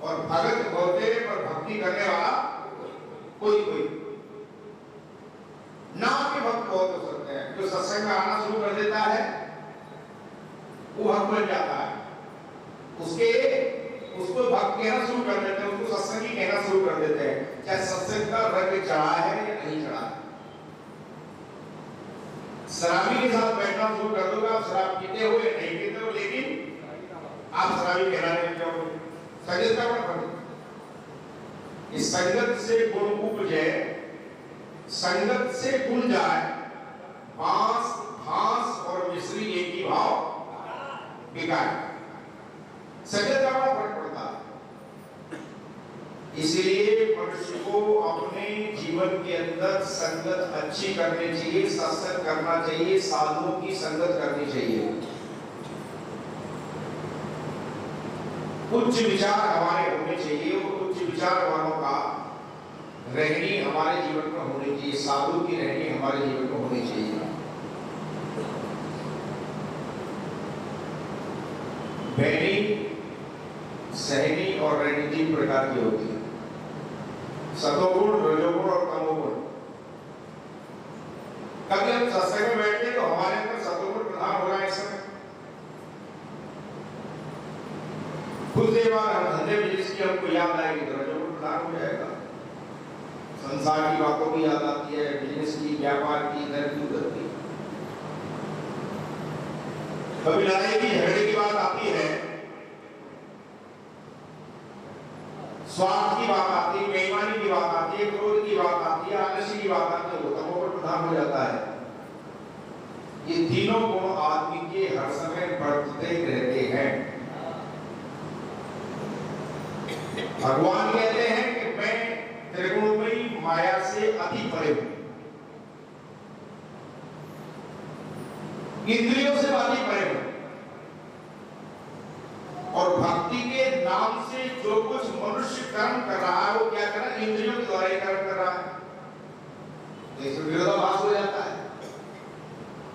और भगत होते पर भक्ति करने वाला कोई कोई। बहुत हो सकते हैं। जो सत्संग में आना शुरू कर देता है वो भक्त बन जाता है, उसको भक्त कहना शुरू कर देते हैं, उसको सत्संगी कहना शुरू कर देते हैं, चाहे सत्संग का रंग चढ़ा है या नहीं चढ़ा है। शराबी के साथ बैठना शुरू कर दोगे, आप शराब पीते हो या नहीं पीते हो, लेकिन आप शराबी कहलाने लग जाओगे। संगत का बड़ा फर्क, इस संगत से गुण उपजे, संगत से गुण जाए, बांस घास और मिश्री एक ही भाव बिकाए। संगत का बड़ा फर्क पड़ता है। इसलिए मनुष्य को अपने जीवन के अंदर संगत अच्छी करनी चाहिए, सत्संग करना चाहिए, साधुओं की संगत करनी चाहिए। उच्च विचार हमारे होने चाहिए और उच्च विचार वालों का रहनी हमारे जीवन में होनी चाहिए, साधु की रहनी हमारे जीवन में होनी चाहिए। बैनी, सहनी और रहनी 3 प्रकार की होती है, सतोगुण, रजोगुण और तमोगुण। कभी हम सत्संग में बैठते तो हमारे अंदर सतोगुण प्रधान हो रहा है, इस समय कुछ देर बाद हम धंधे में जिसकी हमको याद आएगी तो रजोगुण प्रधान हो जाएगा। संसार की बातों की याद आती है, बिजनेस की, व्यापार की, इधर की उधर की। कभी लड़ाई की झगड़े की बात आती है, स्वार्थ की बात आती है, बेईमानी की बात आती है, क्रोध की बात आती है, आलस्य की बात आती है, वो तमोगुण प्रधान हो जाता है। ये तीनों गुण आदमी के हर समय बढ़ते रहते हैं। भगवान कहते हैं कि मैं त्रिगुणमयी माया से अति परे हूं, इंद्रियों से अति परे हूं, और भक्ति के नाम से जो कुछ मनुष्य कर्म कर रहा है वो क्या कर रहा है, इंद्रियों के द्वारा ही कर्म कर रहा है। तो इसमें विरोधाभास हो जाता है।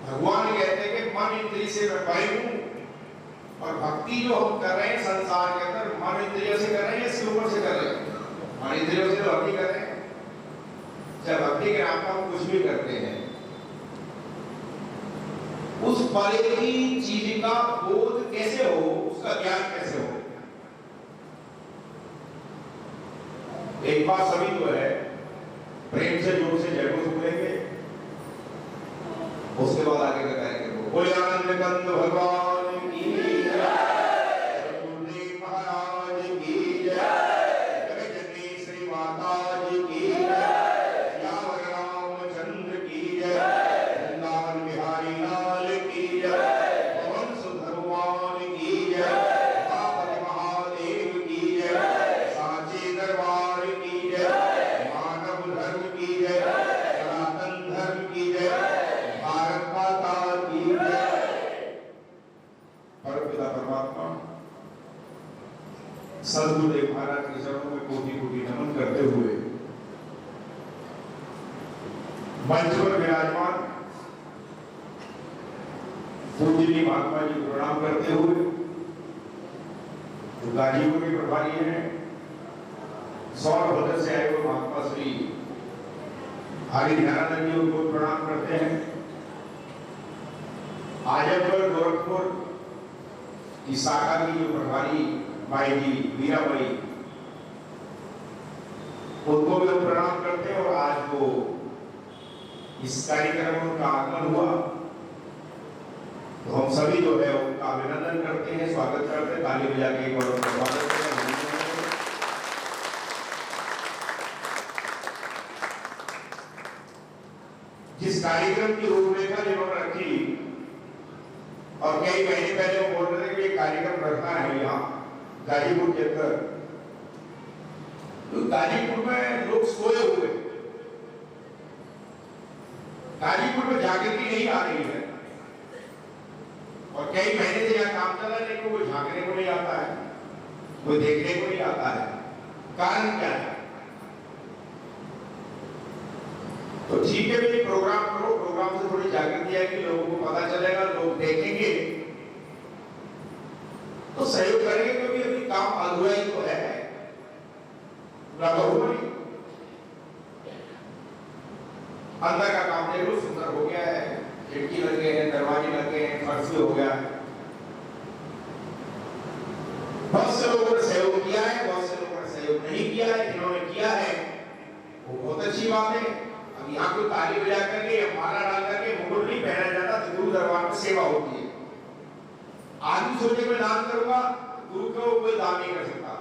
भगवान कहते हैं कि मन इंद्रिय से मैं परे हूं, और भक्ति जो हम कर रहे हैं संसार के अंदर मन इंद्रियों से कर रहे हैं या इसके ऊपर से कर रहे हैं? मन इंद्रियों से तो भक्ति कर रहे हैं। चाहे भक्ति के नाम पर हम कुछ भी करते हैं, उस परे की चीज का बोध कैसे हो, उसका ज्ञान कैसे हो? एक बात सभी जो है प्रेम से जोर से जय को सुनेंगे, उसके बाद आगे का कार्यक्रम हो। बोले आनंद कंद भगवान की जय, गुरुदेव महाराज की जय, जगजननी श्री माता जी की जय, सियावर रामचंद्र की जय, वृंदावन बिहारी लाल की जय, पवन सुत हनुमान की जय, बापति महादेव की जय, सांची दरबार की जय, मानव धर्म की जय, सनातन धर्म की जय, भारत माता की जय। परमपिता परमात्मा सद्गुरुदेव महाराज के चरणों में कोटि कोटि नमन करते हुए मंच पर विराजमान पूजनीय महात्मा जी को प्रणाम करते हुए, जो गाजीपुर के प्रभारी हैं, सौरभद्र से आए हुए महात्मा श्री हरि ध्यानानंद जी उनको प्रणाम करते हैं। आजमगढ़ गोरखपुर की शाखा की जो प्रभारी माई जी मीराबाई, उनको भी हम प्रणाम करते हैं। और आज वो इस कार्यक्रम में उनका आगमन हुआ तो हम सभी जो है उनका अभिनंदन करते हैं, स्वागत करते हैं, ताली बजा के एक बार उनका स्वागत करते हैं। जिस कार्यक्रम की रूपरेखा जिन्होंने रखी, और कई महीने पहले वो बोल रहे थे कि ये कार्यक्रम रखना है यहाँ गाजीपुर के अंदर, तो गाजीपुर में लोग सोए हुए, गाजीपुर में जागृति नहीं आ रही है, और कई महीने से यहाँ काम चला, लेकिन कोई झांकने को नहीं आता है, कोई देखने को नहीं आता है। कारण क्या है? तो ठीक है भाई, प्रोग्राम करो, प्रोग्राम से थोड़ी जागृति आएगी, लोगों को पता चलेगा, लोग देखेंगे तो सहयोग करेंगे, क्योंकि अभी काम अधूरा ही तो है, पूरा तो हुआ नहीं। अंदर का काम देखो सुंदर हो गया है, खिड़की लग गए हैं, दरवाजे लग गए हैं, फर्श भी हो गया है। बहुत से लोगों ने सहयोग किया है, बहुत से लोगों ने सहयोग नहीं किया है। जिन्होंने किया है वो बहुत अच्छी बात है। अब यहाँ कोई ताली बजा करके या माला डाल करके मुकुट नहीं पहना जाता, तो गुरु दरबार में सेवा होती है। आदमी सोचे मैं दान करूंगा, गुरु को कोई दान नहीं कर सकता,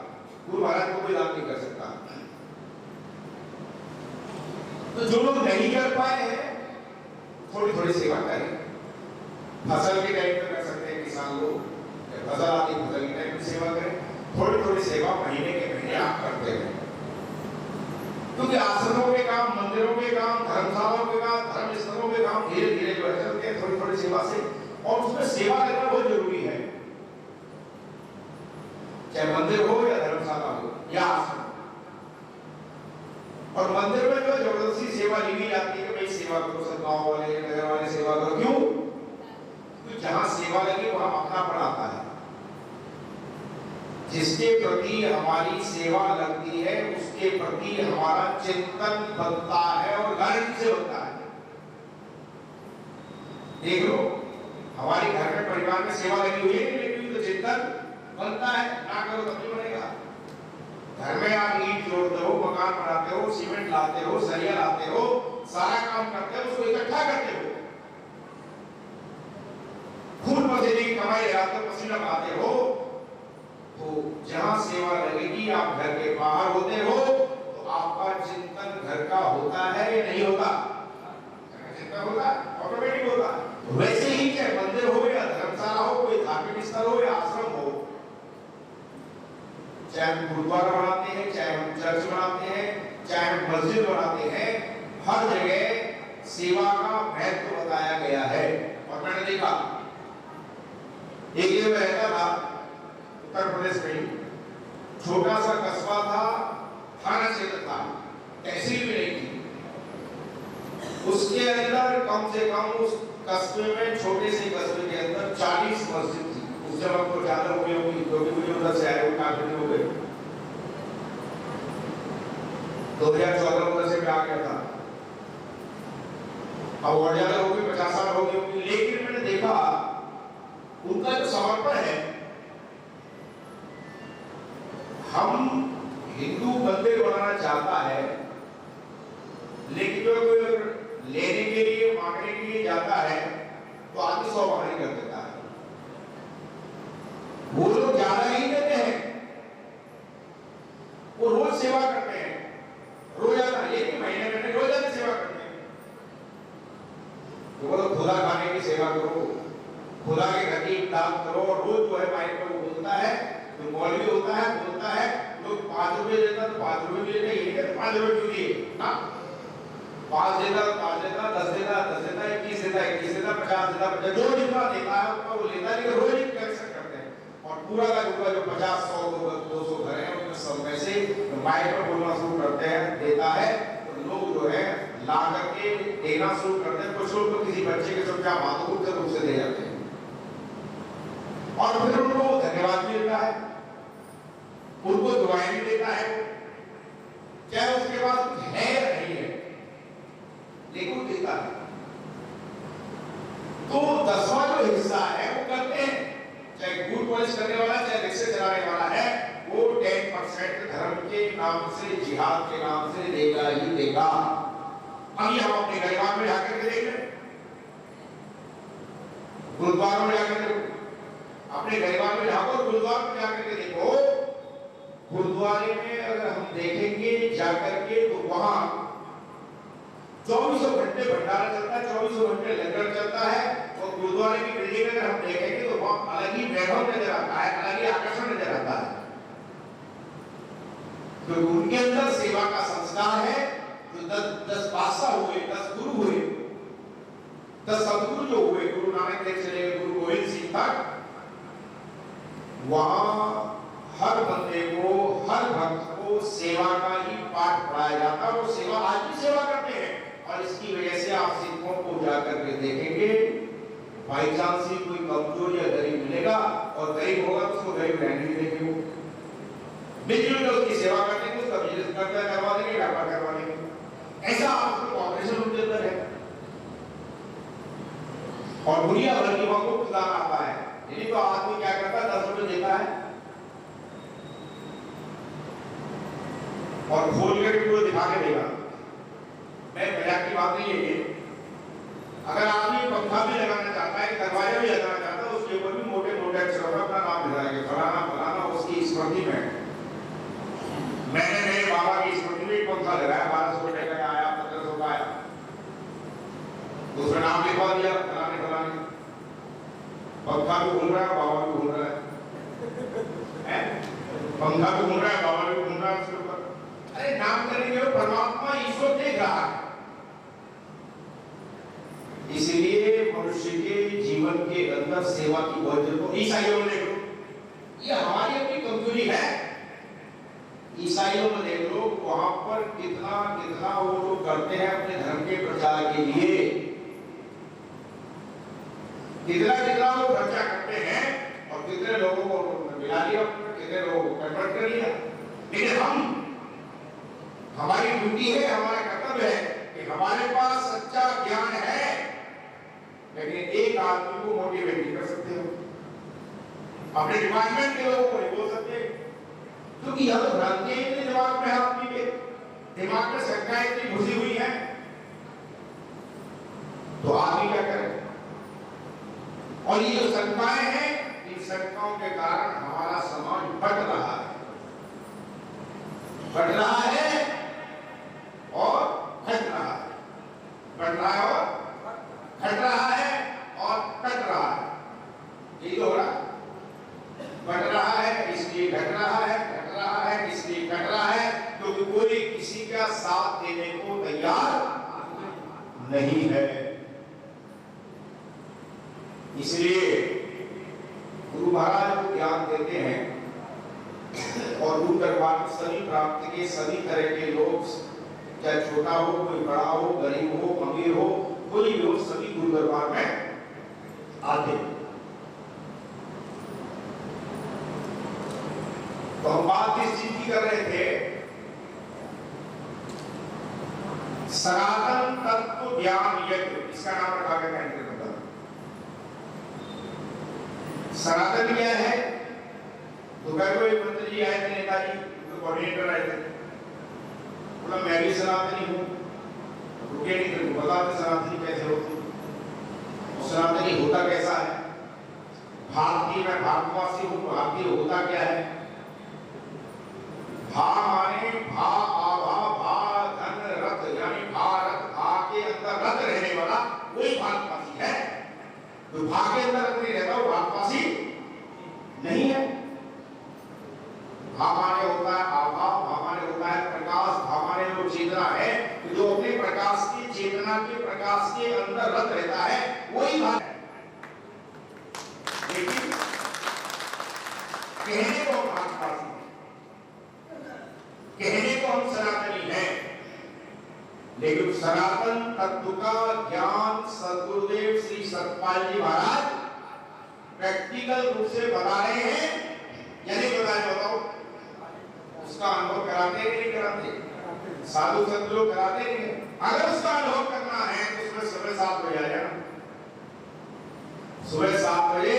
गुरु महाराज को कोई दान नहीं कर सकता। तो जो लोग नहीं कर पाए हैं थोड़ी थोड़ी सेवा करें। फसल के टाइम पे कर सकते हैं किसान लोग, फसल आती फसल के टाइम पे सेवा करें। थोड़ी थोड़ी सेवा महीने के महीने आप करते हैं, क्योंकि आश्रमों के काम, मंदिरों के काम, धर्मशालाओं के काम, धर्म स्थलों के काम धीरे धीरे जो है चलते हैं थोड़ी थोड़ी सेवा से, और उसमें सेवा करना बहुत जरूरी है। चाहे मंदिर हो या धर्मशाला हो या आश्रम। और मंदिर में जो जबरदस्ती सेवा ली जाती है कि भाई सेवा करो, सब गांव वाले नगर वाले सेवा करो। क्यों? तो जहां सेवा लगी वहां अपनापन आता है। जिसके प्रति हमारी सेवा लगती है उसके प्रति हमारा चिंतन बनता है, और गारंटी से बनता है। देख लो, हमारे घर में परिवार में सेवा लगी हुई है लेकिन तो चिंतन बनता है। ना करो तब नहीं बनेगा। घर में आप ईंट जोड़ते हो, मकान बनाते हो, सीमेंट लाते हो, सरिया लाते हो, सारा काम करते हो, उसको इकट्ठा करते हो, खून पसीने की कमाई लगाते हो, पसीना बहाते हो। तो जहां सेवा लगेगी, आप घर के बाहर होते हो तो आपका चिंतन घर का होता है या नहीं होता? चिंतन होता, ऑटोमेटिक होता। वैसे ही चाहे मंदिर हो या धर्मशाला हो, कोई धार्मिक स्थल हो या आश्रम हो, चाहे हम गुरुद्वारा बनाते हैं, चाहे हम चर्च बनाते हैं, चाहे हम मस्जिद बनाते हैं, हर जगह सेवा का महत्व बताया गया है। और मैंने देखा एक जगह रहता था उत्तर प्रदेश में, छोटा सा कस्बा था, थाना क्षेत्र था, तहसील भी नहीं थी। उसके अंदर कम से कम उस कस्बे में, छोटे से कस्बे के अंदर 40 मस्जिद थी। उस जब आपको ज्यादा हो गई होगी, क्योंकि मुझे उधर से आए हुए काफी हो गए। 2014 उधर से मैं आ गया था, अब और ज्यादा हो गई, 50 साल हो गई होगी। लेकिन मैंने देखा उनका जो समर्पण है, हम हिंदू मंदिर बनाना चाहता है, लेकिन जो कोई लेने के लिए, मांगने के लिए जाता है तो आदमी 100 बहाने कर देता है। वो लोग ज्यादा नहीं देते हैं, वो रोज सेवा करते हैं, रोजाना, एक ही महीने में रोजाना सेवा करते हैं। तो बोलो खुदा खाने की सेवा करो, खुदा के घर की इमदाद करो। और रोज जो है माइक पर वो बोलता है, जो मौलवी होता है बोलता है, लोग 5 रुपए देता तो 5 रुपए भी लेते, ये 5 रुपए क्यों दिए ना, 5 देता 5 देता, 10 देता 10 देता, 21 देता 21 देता, 50 देता 50, जो जितना देता है उसका वो लेता, लेकिन रोज एक कलेक्शन करते हैं। और पूरा का पूरा जो 50 100 200 घर हैं उनमें सब में से माइक पर बोलना शुरू करते हैं, देता है, तो लोग जो है ला करके देना शुरू करते हैं। कुछ लोग तो किसी बच्चे के चुपचाप हाथों के रूप से दे जाते हैं, और फिर उनको धन्यवाद भी देता है, उनको दुआएं भी देता है, चाहे उसके पास कुछ है या नहीं है, लेकिन देता है। तो 10वां जो हिस्सा है वो करते हैं, चाहे गुड पॉलिश करने वाला, चाहे रिक्शे चलाने वाला है, वो 10% धर्म के नाम से, जिहाद के नाम से देगा ही देगा। अभी हम अपने गरिमान में जाकर के देख लें, गुरुद्वारों में जाकर देखो, अपने गरिमान में जाकर गुरुद्वारे में जाकर के देखो। गुरुद्वारे में अगर हम देखेंगे जाकर के तो वहां 24 घंटे भंडारा चलता है, 24 घंटे लंगर चलता है। और गुरुद्वारे की बिल्डिंग अगर हम देखेंगे तो वहां अलग ही वैभव नजर आता है, अलग ही आकर्षण नजर आता है, क्योंकि उनके अंदर सेवा का संस्कार है। जो 10 बादशाह हुए, 10 गुरु हुए, 10 सदगुरु जो हुए, गुरु नानक देव से लेकर गुरु गोविंद सिंह तक, वहां हर बंदे को, हर भक्त को सेवा का ही पाठ पढ़ाया जाता है। और सेवा आज भी सेवा करते हैं, और इसकी वजह से आप सिखों को जाकर के देखेंगे, बाई चांस ही कोई कमजोर या गरीब मिलेगा, और गरीब होगा तो उसको गरीब रहने नहीं देंगे, वो मिलजुल कर उसकी सेवा करने को, उसका बिजनेस करवा देंगे, व्यापार करवा देंगे। ऐसा आपको कॉपरेशन उनके अंदर है और दुनिया भर की वहां को दान आता है। यदि तो आदमी क्या करता है 10 रुपए देता है और खोल के पूरा दिखा के देगा। मैं मजाक की बात नहीं है ये। अगर आदमी पंखा भी लगाना चाहता है, दरवाजा भी लगाना चाहता है, उसके ऊपर भी मोटे मोटे अक्षरों में अपना नाम लिखाएंगे, फलाना फलाना, उसकी स्मृति में। मैंने मेरे बाबा की स्मृति में एक पंखा लगाया, 1200 रुपए का आया, 1500 का आया, दूसरा नाम लिखवा दिया फलाने फलाने। पंखा भी घूम रहा है, बाबा भी घूम रहा है, पंखा भी घूम रहा है, बाबा भी घूम रहा है उसके ऊपर। अरे नाम करेंगे परमात्मा ईश्वर देख रहा है। इसलिए मनुष्य के जीवन के अंदर सेवा की बहुत जरूरत है। ईसाइयों में देख लो, ये हमारी अपनी कमजोरी है। ईसाइयों में देख लो, वहां पर कितना कितना वो लोग करते हैं अपने धर्म के प्रचार के लिए, कितना कितना वो खर्चा करते हैं और कितने लोगों को मिला लिया, कितने लोगों को कन्वर्ट कर लिया। लेकिन हमारी ड्यूटी है, हमारा कर्तव्य है कि हमारे पास सच्चा ज्ञान है, लेकिन एक आदमी को मोटिवेट नहीं कर सकते हो, अपने डिपार्टमेंट के लोगों को नहीं बोल सकते, क्योंकि यह तो भ्रांति है इतने दिमाग में, आदमी के दिमाग में शंकाएं इतनी घुसी हुई है, तो आदमी क्या करे। और ये जो शंकाएं हैं, इन शंकाओं के कारण हमारा समाज बट रहा है, बढ़ रहा है और घट रहा है, बढ़ रहा है और घट रहा है और कट रहा है। यही तो हो रहा है, बढ़ रहा है इसलिए घट रहा है, घट रहा है इसलिए घट रहा है, क्योंकि कोई किसी का साथ देने को तैयार नहीं है। इसलिए गुरु महाराज को ज्ञान देते हैं और गुरु दरबार में सभी प्राप्ति के सभी तरह के लोग, चाहे छोटा हो, कोई बड़ा हो, गरीब हो, अमीर हो, कोई भी हो, सभी गुरु दरबार में आते हैं। तो हम बात इस चीज की कर रहे थे, सनातन तत्व ज्ञान यज्ञ, इसका नाम रखा गया है। सनातन क्या है? दोपहर को एक मंत्री जी आए थे, नेताजी कोऑर्डिनेटर आए थे, बोला मैं भी सनातनी हूँ, रुके नहीं थे, बताते सनातनी कैसे होती, सनातनी होता कैसा है, भारतीय मैं भारतवासी हूँ, भारतीय होता क्या है। भा माने भा आभा भा धन रथ, यानी भारत भा के अंदर रथ रहने वाला वही भारतवासी है। तो भा के अंदर रथ नहीं रहता वो भारतवासी नहीं है। भा माने होता है आभा, भा माने होता है प्रकाश, भा माने जो चेतना है, जो अपने प्रकाश की चेतना के प्रकाश के अंदर रत रहता है वही भारत है। लेकिन कहने को भारतवासी, कहने को हम सनातनी हैं, लेकिन सनातन तत्व का ज्ञान सदगुरुदेव श्री सतपाल जी महाराज प्रैक्टिकल रूप से बता रहे हैं या नहीं बताए? बताओ, उसका अनुभव कराते हैं नहीं कराते? साधु संत लोग कराते नहीं। अगर उसका अनुभव करना है तो उसमें सुबह 7 बजे आ जाना, सुबह 7 बजे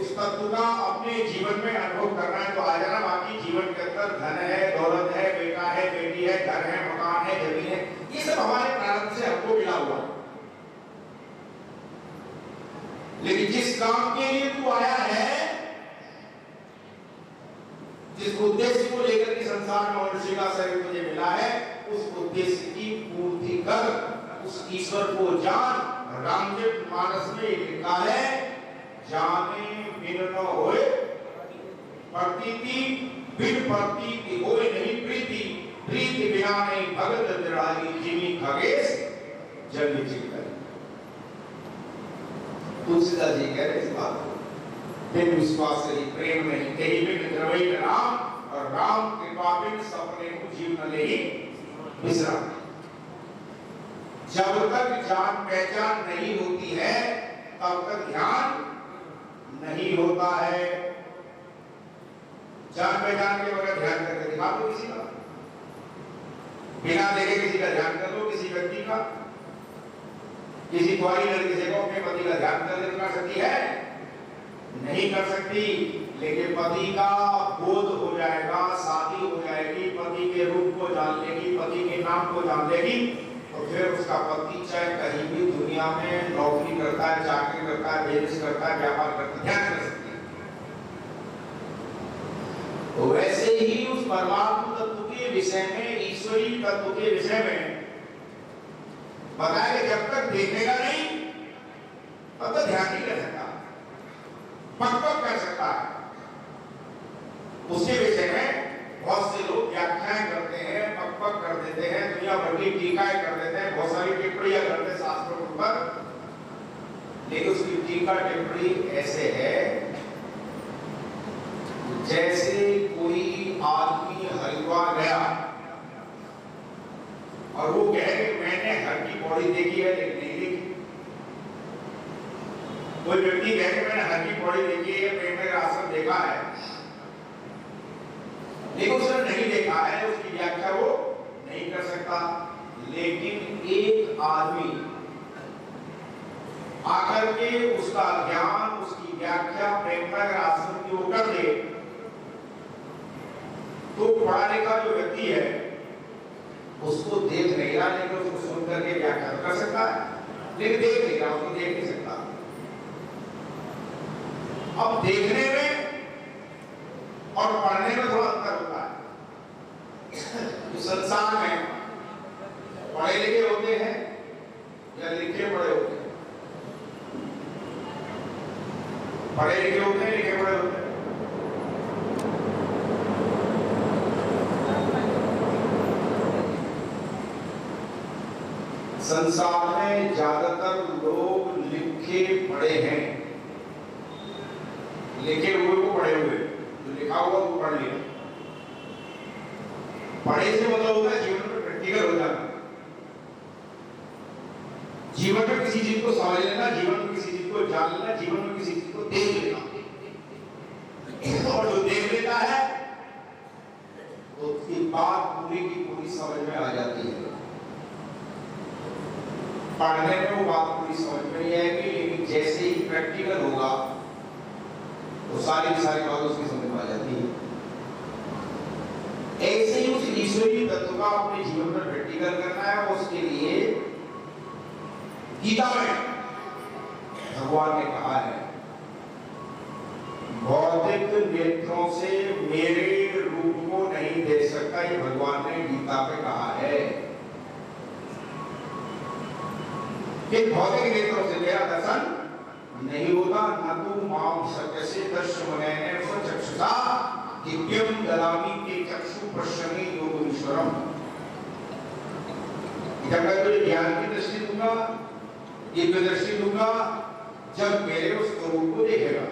उस तत्व का अपने जीवन में अनुभव करना है तो आ जाना। बाकी जीवन के अंदर धन है, दौलत है, बेटा है, बेटी है, घर है, मकान है, जमीन है, ये सब हमारे प्रारब्ध से हमको मिला हुआ है। लेकिन जिस काम के लिए तू आया है, जिस उद्देश्य को लेकर के संसार में मनुष्य का शरीर तुझे मिला है, उस उद्देश्य की पूर्ति कर, उस ईश्वर को जान। रामचरित मानस में लिखा है, जाने बिन न होए प्रतीति, बिन प्रतीति होए नहीं प्रीति, प्रीति बिना नहीं भगत दृढ़ाई, जिमी खगेश जग चिंतन। तुलसीदास जी कह रहे इस बात को, बिन विश्वास से प्रेम नहीं, तेरी बिन द्रवई राम, और राम कृपा बिन सपने को जीव न ले विश्राम। जब तक जान पहचान नहीं होती है तब तक ध्यान नहीं होता है। जान पहचान के बगैर ध्यान करके दिखा दो किसी का, बिना देखे किसी का ध्यान कर लो, किसी व्यक्ति का, किसी कुआरी लड़की से को अपने पति का ध्यान कर सकती है? नहीं कर सकती। लेकिन पति का बोध हो जाएगा, शादी हो जाएगी, पति के रूप को जान लेगी, पति के नाम को जान लेगी, तो फिर उसका पति चाहे कहीं भी दुनिया में नौकरी करता है, चाकरी करता है, बिजनेस करता है, व्यापार करता है, ध्यान कर सकती है। तो वैसे ही उस परमात्मा तत्व के विषय में, ईश्वरीय तत्व के विषय में बताया कि जब तक देखेगा नहीं तब तक ध्यान नहीं कर सकता, पक कर सकता है। उसके विषय में बहुत से लोग व्याख्याएं करते हैं, पक कर देते हैं, दुनिया भर की टीकाएं कर देते हैं, बहुत सारी टिप्पणियां करते हैं शास्त्रों के ऊपर। लेकिन उसकी टीका टिप्पणी ऐसे है जैसे कोई आदमी हरिद्वार गया और वो कहे कि मैंने हर की पौड़ी देखी है लेकिन नहीं देखी। कोई व्यक्ति कहे कि मैंने हर की पौड़ी देखी है, प्रेम का आश्रम देखा है, लेकिन उसने नहीं देखा है, उसकी व्याख्या वो नहीं कर सकता। लेकिन एक आदमी आकर के उसका ज्ञान, उसकी व्याख्या प्रेम का आश्रम की वो कर दे, तो पढ़ा लिखा जो व्यक्ति है उसको देख नहीं रहा, लेकिन उसको सुन करके व्याख्या कर सकता है, लेकिन देख नहीं रहा, उसको देख नहीं सकता। अब देखने में और पढ़ने में थोड़ा अंतर होता है। इस संसार में पढ़े लिखे होते हैं या लिखे पढ़े होते हैं? पढ़े लिखे होते हैं, लिखे पढ़े होते हैं? संसार में ज्यादातर लोग लिखे पढ़े हैं, लिखे हुए को पढ़े हुए, जो लिखा हुआ वो पढ़ लिया। पढ़े से मतलब होता है जीवन में प्रैक्टिकल हो जाना, जीवन में किसी चीज को समझ लेना, जीवन में किसी चीज को जान लेना, जीवन में किसी चीज को देख लेना। और जो देख लेता है तो उसकी बात पूरी की पूरी समझ में आ जाती है। पढ़ने में वो बात पूरी समझ में नहीं आएगी, लेकिन जैसे ही प्रैक्टिकल होगा तो सारी की सारी बात उसकी समझ में आ जाती है। ऐसे ही उस ईश्वरीय तत्व का अपने जीवन में प्रैक्टिकल करना है। उसके लिए गीता में भगवान ने कहा है, भौतिक नेत्रों से मेरे रूप को नहीं देख सकता, ये भगवान ने गीता पे कहा है कि भौतिक नेत्रों से मेरा दर्शन नहीं होता। न तू माम सत्य से दर्शमनैन चक्षुषा दिव्यम ददामि ते चक्षु पश्यमे योगीश्वरम। जब मैं तुझे ज्ञान की दृष्टि दूंगा, दिव्य दृष्टि दूंगा, जब मेरे उस स्वरूप को देखेगा।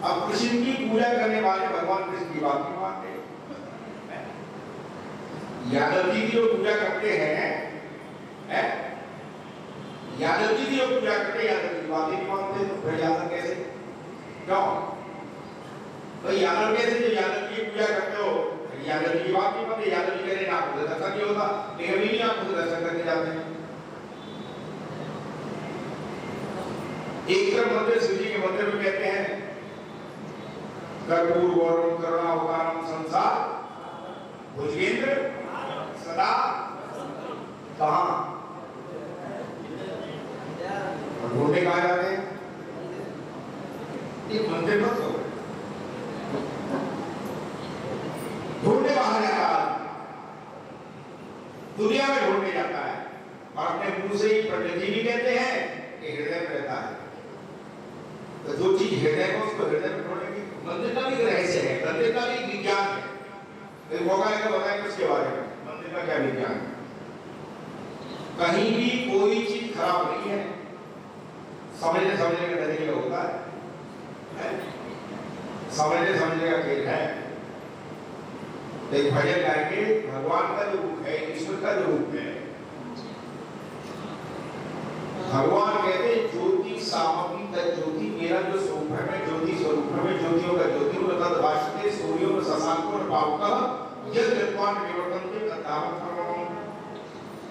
अब कृष्ण की पूजा करने वाले भगवान कृष्ण की बात नहीं मानते। यादव जी की जो पूजा करते हैं, यादव जी की जो पूजा करते हैं, यादव जी की बात नहीं मानते, तो फिर यादव कैसे? क्यों तो यादव कैसे? जो यादव जी की पूजा करते हो, यादव जी की बात नहीं मानते। यादव जी कह रहे हैं आपको दर्शन नहीं होता, लेकिन अभी नहीं आपको दर्शन करके जाते हैं। एक तरफ मंदिर शिव जी के मंदिर में कहते हैं कर्पूर गौरम करुणावतारम संसार भुजगेंद्र सदा, कहां ढूंढे कहा जाते हैं? एक मंदिर मत हो, ढूंढने बाहर जाता है, दुनिया में ढूंढने जाता है, और अपने मुंह से ही पंडित जी भी कहते हैं कि हृदय में रहता है। तो जो चीज हृदय है उसको हृदय में ढूंढने की मंदिर का भी रहस्य है, मंदिर का भी विज्ञान है। एक मौका है बताएंगे उसके बारे में, मंदिर का क्या विज्ञान है। कहीं भी कोई चीज खराब नहीं है, समझने का नजरिया होता है, समझने का खेल है। एक भजन गाएंगे, भगवान का जो रूप है, ईश्वर का जो रूप है, भगवान कहते हैं ज्योति सामग्री का ज्योति, मेरा जो स्वरूप है, मैं ज्योति स्वरूप है, मैं ज्योतियों का ज्योति हूं। तद भाषते सूर्यो में शशांको पावकः यह निर्वाण विवर्तन के दावा